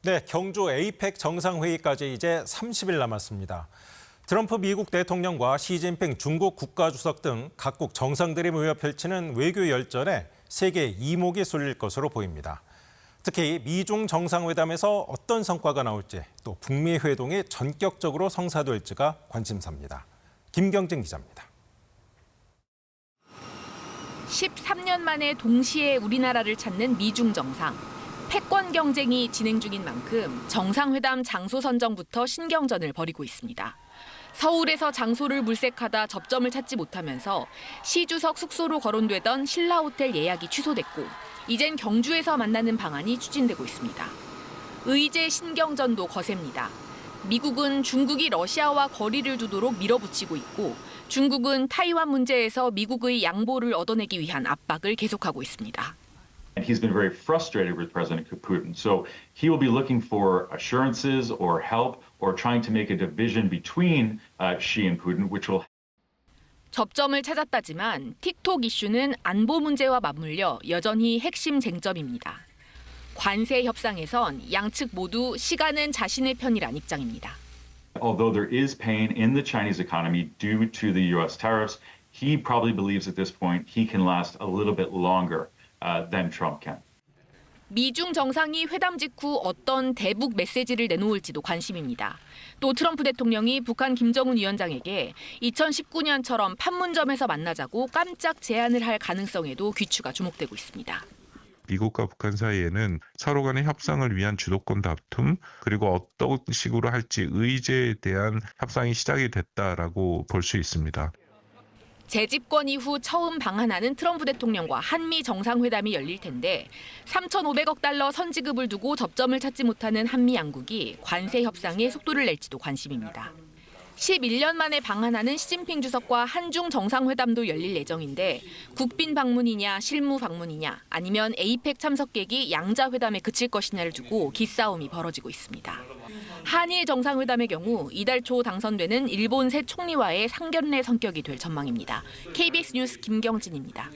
네, 경주 에이펙 정상회의까지 이제 30일 남았습니다. 트럼프 미국 대통령과 시진핑 중국 국가주석 등 각국 정상들이 모여 펼치는 외교 열전에 세계 이목이 쏠릴 것으로 보입니다. 특히 미중 정상회담에서 어떤 성과가 나올지 또 북미 회동이 전격적으로 성사될지가 관심사입니다. 김경진 기자입니다. 13년 만에 동시에 우리나라를 찾는 미중 정상. 패권 경쟁이 진행 중인 만큼 정상회담 장소 선정부터 신경전을 벌이고 있습니다. 서울에서 장소를 물색하다 접점을 찾지 못하면서 시 주석 숙소로 거론되던 신라호텔 예약이 취소됐고 이젠 경주에서 만나는 방안이 추진되고 있습니다. 의제 신경전도 거셉니다. 미국은 중국이 러시아와 거리를 두도록 밀어붙이고 있고 중국은 타이완 문제에서 미국의 양보를 얻어내기 위한 압박을 계속하고 있습니다. And he's been very frustrated with President Putin. So he will be looking for assurances or help or trying to make a division between Xi and Putin, which will. 접점을 찾았다지만 틱톡 이슈는 안보 문제와 맞물려 여전히 핵심 쟁점입니다. 관세 협상에선 양측 모두 시간은 자신의 편이란 입장입니다. Although there is pain in the Chinese economy due to the U.S. tariffs, he probably believes at this point he can last a little bit longer than Trump can. 미중 정상이 회담 직후 어떤 대북 메시지를 내놓을지도 관심입니다. 또 트럼프 대통령이 북한 김정은 위원장에게 2019년처럼 판문점에서 만나자고 깜짝 제안을 할 가능성에도 귀추가 주목되고 있습니다. 미국과 북한 사이에는 서로 간의 협상을 위한 주도권 다툼 그리고 어떤 식으로 할지 의제에 대한 협상이 시작이 됐다라고 볼 수 있습니다. 재집권 이후 처음 방한하는 트럼프 대통령과 한미 정상회담이 열릴 텐데 3,500억 달러 선지급을 두고 접점을 찾지 못하는 한미 양국이 관세 협상에 속도를 낼지도 관심입니다. 11년 만에 방한하는 시진핑 주석과 한중 정상회담도 열릴 예정인데 국빈 방문이냐 실무 방문이냐 아니면 에이펙 참석객이 양자회담에 그칠 것이냐를 두고 기싸움이 벌어지고 있습니다. 한일 정상회담의 경우 이달 초 당선되는 일본 새 총리와의 상견례 성격이 될 전망입니다. KBS 뉴스 김경진입니다.